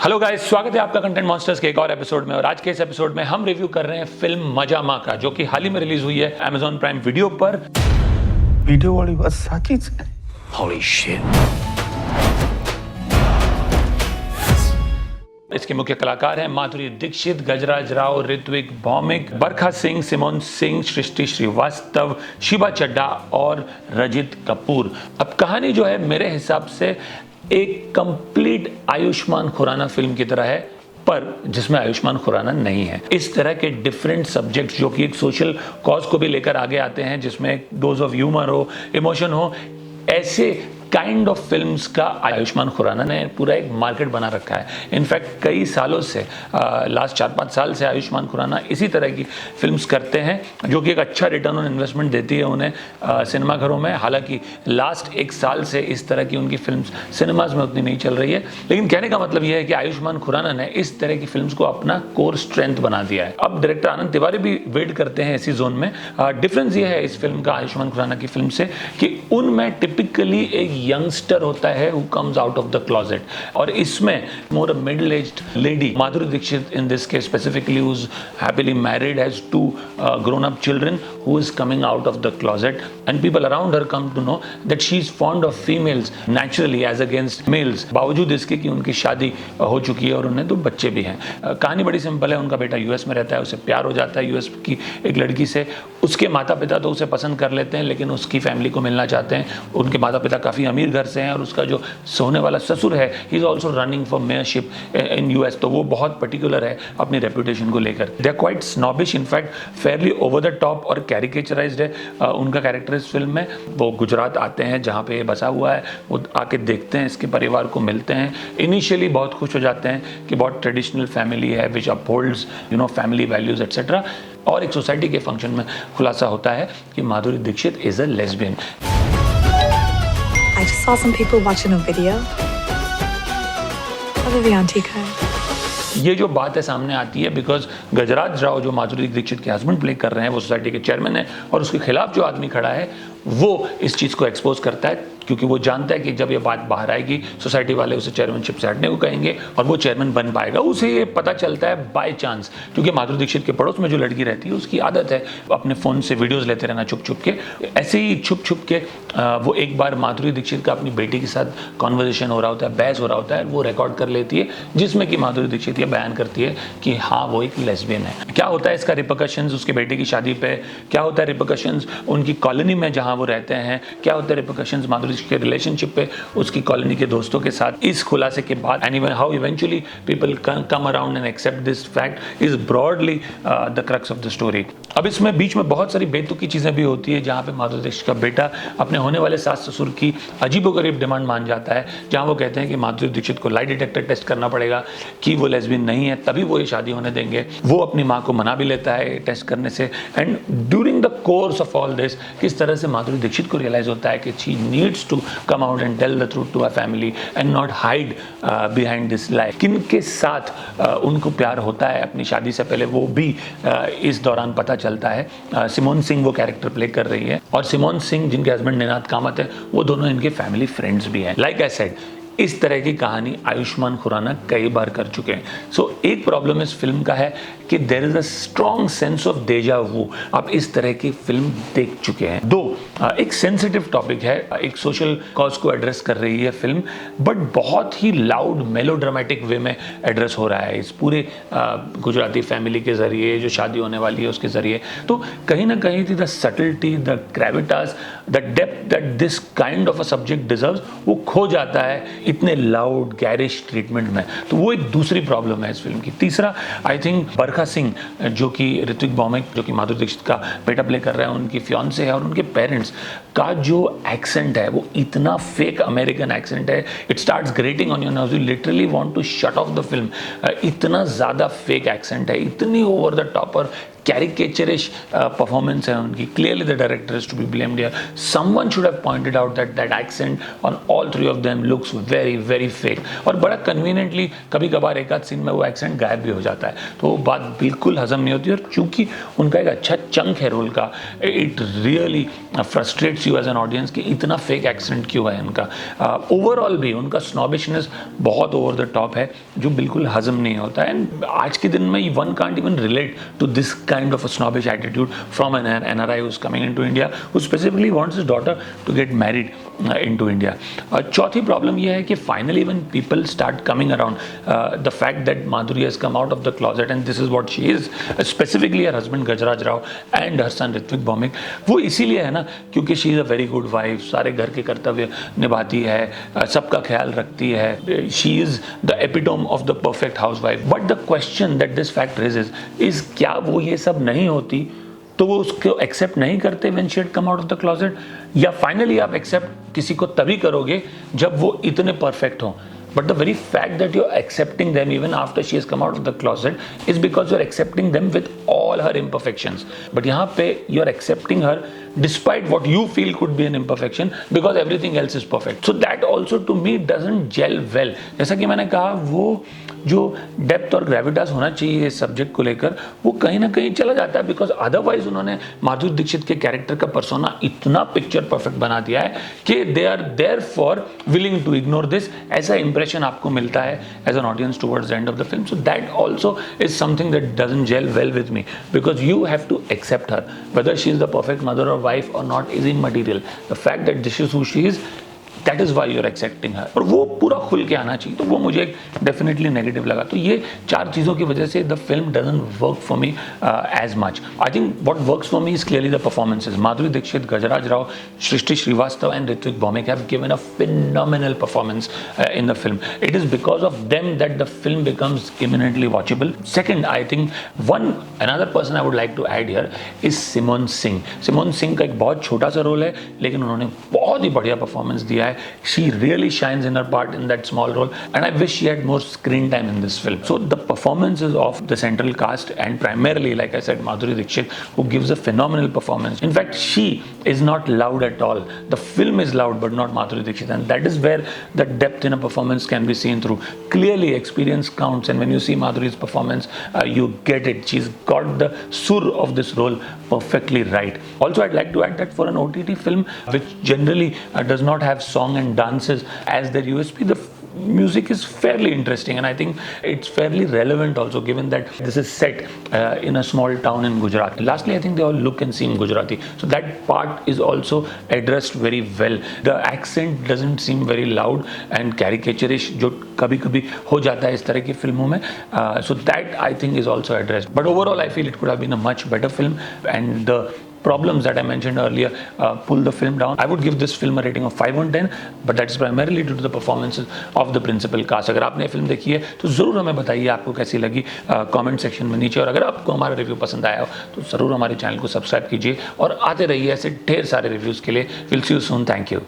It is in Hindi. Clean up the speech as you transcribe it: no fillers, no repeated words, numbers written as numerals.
हेलो गाइस, स्वागत है आपका कंटेंट मॉन्स्टर्स के एक और एपिसोड में। और आज के इस एपिसोड में हम रिव्यू कर रहे हैं फिल्म मजामा का, जो कि हाल ही में रिलीज हुई है Amazon प्राइम वीडियो पर। वीडियो वाली बात सच्ची है। Holy shit! इसके मुख्य कलाकार हैं माधुरी दीक्षित, गजराज राव, ऋत्विक भौमिक, बरखा सिंह, सिमोन सिंह, सृष्टि श्रीवास्तव, शिवा चड्ढा और रजित कपूर। अब कहानी जो है मेरे हिसाब से एक कंप्लीट आयुष्मान खुराना फिल्म की तरह है, पर जिसमें आयुष्मान खुराना नहीं है। इस तरह के डिफरेंट सब्जेक्ट्स जो कि एक सोशल कॉज को भी लेकर आगे आते हैं, जिसमें डोज ऑफ ह्यूमर हो, इमोशन हो, ऐसे काइंड ऑफ फिल्म्स का आयुष्मान खुराना ने पूरा एक मार्केट बना रखा है। इनफैक्ट कई सालों से लास्ट 4-5 साल से आयुष्मान खुराना इसी तरह की फिल्म्स करते हैं, जो कि एक अच्छा रिटर्न ऑन इन्वेस्टमेंट देती है उन्हें सिनेमाघरों में। हालांकि लास्ट 1 साल से इस तरह की उनकी फिल्म्स सिनेमाज में उतनी नहीं चल रही है, लेकिन कहने का मतलब यह है कि आयुष्मान खुराना ने इस तरह की फिल्म्स को अपना कोर स्ट्रेंथ बना दिया है। अब डायरेक्टर आनंद तिवारी भी वेट करते हैं इसी जोन में। डिफरेंस ये है इस फिल्म का आयुष्मान खुराना की फिल्म से कि उनमें टिपिकली एक यंगस्टर होता है who comes out of the closet, और इसमें more a middle-aged lady, Madhuri Dixit in this case specifically, who's happily married, has 2 grown-up children, who is coming out of the closet, and people around her come to know that she is fond of females naturally as against males, बावजूद इसके कि उनकी शादी हो चुकी है और उन्हें 2 बच्चे भी हैं। कहानी बड़ी सिंपल है। उनका बेटा यूएस में रहता है, उसे प्यार हो जाता है यूएस की एक लड़की से। उसके माता पिता तो उसे पसंद कर लेते हैं, लेकिन उसकी फैमिली को मिलना चाहते हैं। उनके माता पिता काफ़ी अमीर घर से हैं, और उसका जो सोने वाला ससुर है, he is also running for mayorship in US, तो वो बहुत पर्टिकुलर है अपनी रेपुटेशन को लेकर। They are quite snobbish, in fact fairly over the top और कैरिकेचराइज्ड है उनका कैरेक्टर इस फिल्म में। वो गुजरात आते हैं जहाँ पे ये बसा हुआ है, वो आके देखते हैं, इसके परिवार को मिलते हैं। इनिशियली बहुत खुश हो जाते हैं कि बहुत ट्रेडिशनल फैमिली है विच अपहोल्ड्स फैमिली वैल्यूज एट्सेट्रा। और एक सोसाइटी के फंक्शन में खुलासा होता है कि Madhuri Dixit is a lesbian. I just saw some people watching a video of Vivian Tico. ये जो बात है सामने आती है बिकॉज गजराज राव, जो माधुरी दीक्षित के हस्बैंड प्ले कर रहे हैं, वो सोसाइटी के चेयरमैन है, और उसके खिलाफ जो आदमी खड़ा है वो इस चीज़ को एक्सपोज करता है, क्योंकि वो जानता है कि जब ये बात बाहर आएगी सोसाइटी वाले उसे चेयरमैनशिप से हटने को कहेंगे और वो चेयरमैन बन पाएगा। उसे ये पता चलता है बाय चांस, क्योंकि माधुरी दीक्षित के पड़ोस में जो लड़की रहती है उसकी आदत है अपने फ़ोन से वीडियोज़ लेते रहना छुप छुप के। ऐसे ही छुप छुप के वो एक बार माधुरी दीक्षित का अपनी बेटी के साथ कॉन्वर्जेशन हो रहा होता है, बहस हो रहा होता है, वो रिकॉर्ड कर लेती है, जिसमें कि माधुरी दीक्षित ये बयान करती है कि हाँ वो एक लेस्बियन है। क्या होता है इसका रिपरकशंस उसके बेटे की शादी पे, क्या होता है रिपरकशंस उनकी कॉलोनी में जहाँ वो रहते हैं, क्या होता है रिपरकशंस माधुरी दीक्षित के रिलेशनशिप पे उसकी कॉलोनी के दोस्तों के साथ, इस खुलासे के बाद and even how eventually people come around and accept this fact is broadly the crux of the story. अब इसमें बीच में बहुत सारी बेतुकी चीज़ें भी होती है, जहाँ पे माधुरी दीक्षित का बेटा अपने होने वाले सास ससुर की अजीबोगरीब डिमांड मान जाता है, जहाँ वो कहते हैं कि माधुरी दीक्षित को लाई डिटेक्टर टेस्ट करना पड़ेगा कि वो लेस्बियन नहीं है, तभी वो ये शादी होने देंगे। वो अपनी माँ को मना भी लेता है टेस्ट करने से। And during the course of all this किस तरह से माधुरी दीक्षित को रियलाइज होता है कि she needs to come out and tell the truth to a family and not hide behind this lie. किन के साथ उनको प्यार होता है अपनी शादी से पहले, वो भी इस दौरान पता चलता है। सिमोन सिंह वो कैरेक्टर प्ले कर रही है, और सिमोन सिंह जिनके हस्बैंड निनाद कामत है, वो दोनों इनके फैमिली फ्रेंड्स भी हैं। लाइक आई सेड, इस तरह की कहानी आयुष्मान खुराना कई बार कर चुके हैं। सो एक प्रॉब्लम इस फिल्म का है कि there is a strong sense of deja vu. आप इस तरह की फिल्म देख चुके हैं। एक सेंसिटिव टॉपिक है, एक सोशल कॉज को एड्रेस कर रही है फिल्म, बट बहुत ही लाउड मेलोड्रामेटिक वे में एड्रेस हो रहा है इस पूरे गुजराती फैमिली के जरिए, जो शादी होने वाली है उसके जरिए। तो कहीं ना कहीं the subtlety, the gravitas, the depth that this kind of a subject deserves, वो खो जाता है इतने लाउड गैरिश ट्रीटमेंट में। तो वो एक दूसरी प्रॉब्लम है इस फिल्म की। तीसरा, आई थिंक बरखा सिंह, जो कि ऋत्विक भौमिक, जो कि माधुरी दीक्षित का बेटा प्ले कर रहे हैं, उनकी फियांसे है, और उनके पेरेंट्स का जो एक्सेंट है वो इतना फेक अमेरिकन एक्सेंट है, it starts grating on your nerves, you literally want to shut off the film. इतना ज़्यादा फेक एक्सेंट है, इतनी ओवर द टॉप और कैरिकेचरिश परफॉर्मेंस है उनकी. Clearly the director is to be blamed here. Someone should have pointed out that accent on all three of them looks very very fake. और बड़ा कन्वीनियंटली कभी कभार एक आध सीन में वो एक्सेंट गायब भी हो जाता है, तो वो बात बिल्कुल हजम नहीं होती. और चूंकि उनका एक अच्छा चंक है रोल का, it really frustrates you as an audience कि इतना फेक एक्सेंट क्यों है इनका. ओवरऑल भी उनका स्नॉबिशनेस बहुत ओवर द टॉप है, जो बिल्कुल हजम नहीं होता है. एंड आज के दिन में one can't even relate to this kind of a snobbish attitude from an NRI who is coming into India, who specifically wants his daughter to get married into India. चौथी प्रॉब्लम यह है कि finally when people start coming around the fact that Madhuri has come out of the closet and this is what she is, specifically her husband Gajraj Rao and her son Ritwik Bhowmik, वो इसीलिए है ना क्योंकि she is a very good wife, सारे घर के कर्तव्य निभाती है, सबका ख्याल रखती है. She is the epitome of the perfect housewife. But the question that this fact raises is क्या वो ये सब नहीं होती तो वो उसको एक्सेप्ट नहीं करते when she had come out of the closet, या फाइनली आप एक्सेप्ट किसी को तभी करोगे जब वो इतने परफेक्ट हों. But the very fact that you're accepting them even after she has come out of the closet is because you're accepting them with all her imperfections. But यहाँ पे you're accepting her despite what you feel could be an imperfection because everything else is perfect. So that also to me doesn't gel well. जैसा कि मैंने कहा, वो जो डेप्थ और ग्रेविटास होना चाहिए इस सब्जेक्ट को लेकर वो कहीं ना कहीं चला जाता है, बिकॉज अदरवाइज उन्होंने माधुरी दीक्षित के कैरेक्टर का पर्सोना इतना पिक्चर परफेक्ट बना दिया है कि they are therefore willing to ignore this. ऐसा इंप्रेशन आपको मिलता है as an audience towards the end of the film. So that also is something that doesn't gel well with me because you have to accept her. Whether she is the perfect mother or wife or not is immaterial. The fact that this is who she is, that is why you're accepting her. और वो पूरा खुल के आना चाहिए, तो वो मुझे डेफिनेटली नेगेटिव लगा. तो ये चार चीज़ों की वजह से the film doesn't work for me as much. I think what works for me is clearly the performances. Madhuri Dixit, Gajraj Rao, Srishti Shrivastava and Ritwik Bhaumik have given a phenomenal performance in the film. It is because of them that the film becomes imminently watchable. Second, I think another person I would like to add here is Simon Singh. Simon Singh का एक बहुत छोटा सा रोल है लेकिन उन्होंने बहुत ही बढ़िया परफॉर्मेंस दिया है. She really shines in her part in that small role and I wish she had more screen time in this film. So the performances of the central cast and primarily, like I said, Madhuri Dixit, who gives a phenomenal performance. In fact, she is not loud at all. The film is loud but not Madhuri Dixit, and that is where the depth in a performance can be seen through. Clearly experience counts, and when you see Madhuri's performance, you get it. She's got the sur of this role perfectly right. Also, I'd like to add that for an OTT film which generally does not have song and dances as their USP, the music is fairly interesting and I think it's fairly relevant also, given that this is set in a small town in Gujarat. Lastly, I think they all look and seem Gujarati, so that part is also addressed very well. The accent doesn't seem very loud and caricaturish, जो कभी कभी हो जाता है इस तरह की फिल्मों में. So that I think is also addressed. But overall, I feel it could have been a much better film, and the problems that I mentioned earlier pull the film down. I would give this film a rating of 5 on 10, but that's primarily due to the performances of the principal cast. अगर आपने फिल्म देखी है तो ज़रूर हमें बताइए आपको कैसी लगी कमेंट सेक्शन में नीचे. और अगर आपको हमारा रिव्यू पसंद आया हो तो ज़रूर हमारे चैनल को सब्सक्राइब कीजिए और आते रहिए ऐसे ढेर सारे रिव्यूज़ के लिए. Will see you soon. Thank you.